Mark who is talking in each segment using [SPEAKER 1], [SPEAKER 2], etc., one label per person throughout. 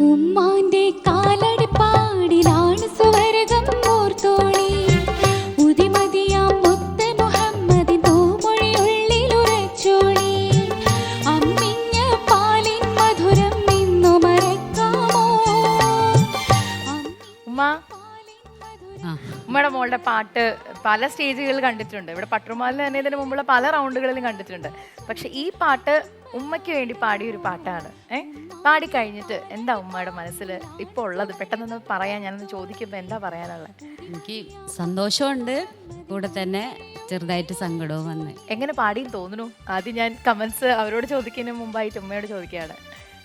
[SPEAKER 1] ഉമ്മാന്റെ കാലടിപ്പാടിലാണ് സുവർഗം ഓർത്തോളി ഉദിമതിയാം മുത്ത് മുഹമ്മദിൻ പൂമൊഴിയുള്ളിലുറച്ചോളി അമ്മിഞ്ഞ പാലിൻ മധുരം ഇന്നു മറക്കാമോ
[SPEAKER 2] ഉമ്മ ഉമ്മയുടെ മോളുടെ പാട്ട് പല സ്റ്റേജുകളിൽ കണ്ടിട്ടുണ്ട്. ഇവിടെ പട്ടുമാലിൽ തന്നെ ഇതിന് മുമ്പുള്ള പല റൗണ്ടുകളിലും കണ്ടിട്ടുണ്ട്. പക്ഷെ ഈ പാട്ട് ഉമ്മയ്ക്ക് വേണ്ടി പാടിയൊരു പാട്ടാണ്. പാടി കഴിഞ്ഞിട്ട് എന്താ ഉമ്മയുടെ മനസ്സിൽ ഇപ്പോൾ ഉള്ളത്? പെട്ടെന്നൊന്ന് പറയാൻ ഞാനൊന്ന് ചോദിക്കുമ്പോൾ എന്താ പറയാനുള്ളത്?
[SPEAKER 3] എനിക്ക് സന്തോഷമുണ്ട്, കൂടെ തന്നെ ചെറുതായിട്ട് സങ്കടവും വന്ന്.
[SPEAKER 2] എങ്ങനെ പാടിയെന്ന് തോന്നുന്നു? ആദ്യം ഞാൻ കമന്റ്സ് അവരോട് ചോദിക്കുന്നതിന് മുമ്പായിട്ട് ഉമ്മയോട് ചോദിക്കുകയാണ്.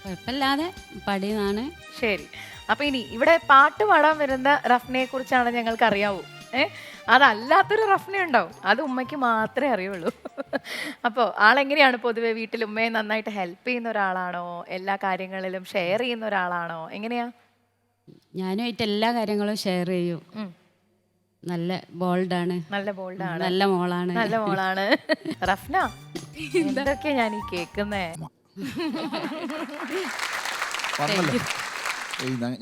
[SPEAKER 3] കുഴപ്പമില്ലാതെ പാടിയതാണ്.
[SPEAKER 2] ശരി, അപ്പൊ ഇനി ഇവിടെ പാട്ട് പാടാൻ വരുന്ന റഫ്നയെ കുറിച്ചാണ് ഞങ്ങൾക്ക് അറിയാവൂ. അതല്ലാത്തൊരു റഫ്ന ഉണ്ടാവും, അത് ഉമ്മയ്ക്ക് മാത്രമേ അറിയുള്ളൂ. അപ്പോൾ ആളെങ്ങനെയാണ് പൊതുവെ വീട്ടിൽ ഉമ്മയെ നന്നായിട്ട് ഹെൽപ്പ് ചെയ്യുന്ന ഒരാളാണോ? എല്ലാ കാര്യങ്ങളിലും ഷെയർ ചെയ്യുന്ന ഒരാളാണോ? എങ്ങനെയാ?
[SPEAKER 3] ഞാനുമായിട്ട് എല്ലാ കാര്യങ്ങളും ഷെയർ ചെയ്യും. നല്ല ബോൾഡാണ്,
[SPEAKER 2] നല്ല ബോൾഡാണ്,
[SPEAKER 3] നല്ല മോളാണ്,
[SPEAKER 2] നല്ല മോളാണ്. റഫ്ന, എന്തൊക്കെയാ ഞാൻ ഈ കേൾക്കുന്നേ?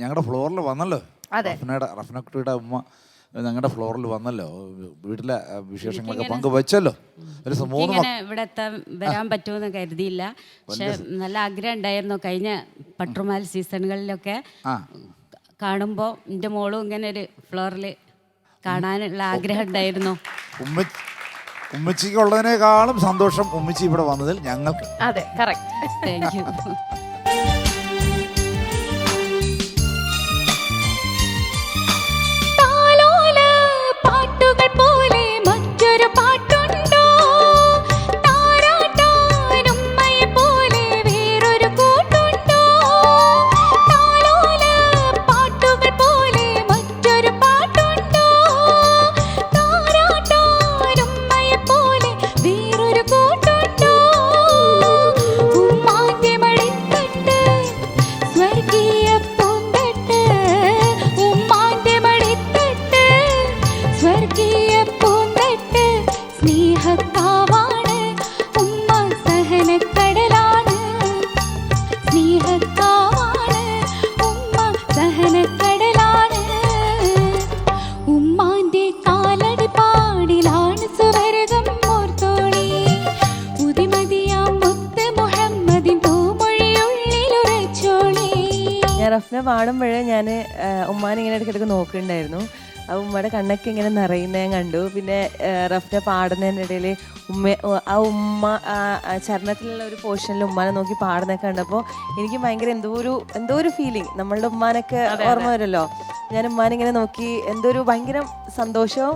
[SPEAKER 4] ഞങ്ങളുടെ ഫ്ലോറിൽ വന്നല്ലോ.
[SPEAKER 2] അതെ,
[SPEAKER 4] റഫ്നക്കുട്ടിയുടെ ഉമ്മ ഞങ്ങളുടെ ഫ്ലോറിൽ വന്നല്ലോ. വീട്ടിലെ വിശേഷങ്ങളൊക്കെ പങ്കുവച്ചല്ലോ.
[SPEAKER 3] ഇവിടെ വരാൻ പറ്റുമെന്ന് കരുതിയില്ല. പക്ഷെ നല്ല ആഗ്രഹം ഉണ്ടായിരുന്നു. കഴിഞ്ഞ പട്ടുമാൽ സീസണുകളിലൊക്കെ കാണുമ്പോൾ എൻ്റെ മോളും ഇങ്ങനെ ഒരു ഫ്ലോറിൽ കാണാനുള്ള ആഗ്രഹം ഉണ്ടായിരുന്നു.
[SPEAKER 4] ഉമ്മച്ചിക്ക് ഉള്ളതിനേക്കാളും സന്തോഷം ഉമ്മച്ചി ഇവിടെ വന്നതിൽ ഞങ്ങൾക്ക്.
[SPEAKER 2] അതെ, കറക്റ്റ്.
[SPEAKER 3] Thank you.
[SPEAKER 5] റഫ്ന പാടുമ്പോഴേ ഞാൻ ഉമ്മാനെ ഇങ്ങനെ ഇടയ്ക്കിടയ്ക്ക് നോക്കുന്നുണ്ടായിരുന്നു. ആ ഉമ്മയുടെ കണ്ണൊക്കെ ഇങ്ങനെ നിറയുന്ന ഞാൻ കണ്ടു. പിന്നെ റഫ്ന പാടുന്നതിനിടയിൽ ഉമ്മ ചരണത്തിലുള്ള ഒരു പോർഷനിൽ ഉമ്മാനെ നോക്കി പാടുന്നതൊക്കെ കണ്ടപ്പോൾ എനിക്ക് ഭയങ്കര എന്തോ ഒരു ഫീലിംഗ്. നമ്മളുടെ ഉമ്മാനൊക്കെ ഓർമ്മ വരുമല്ലോ. ഞാൻ ഉമ്മാനെ ഇങ്ങനെ നോക്കി എന്തോ ഒരു ഭയങ്കര സന്തോഷവും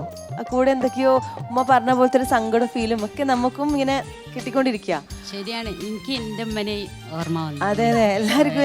[SPEAKER 5] കൂടെ എന്തൊക്കെയോ ഉമ്മ പറഞ്ഞ പോലത്തെ ഒരു സങ്കട ഫീലും ഒക്കെ നമുക്കും ഇങ്ങനെ കിട്ടിക്കൊണ്ടിരിക്കുക.
[SPEAKER 3] ശരിയാണ്, എനിക്ക് എൻ്റെ ഉമ്മനെ ഓർമ്മ വന്നു.
[SPEAKER 5] അതെ, എല്ലാവർക്കും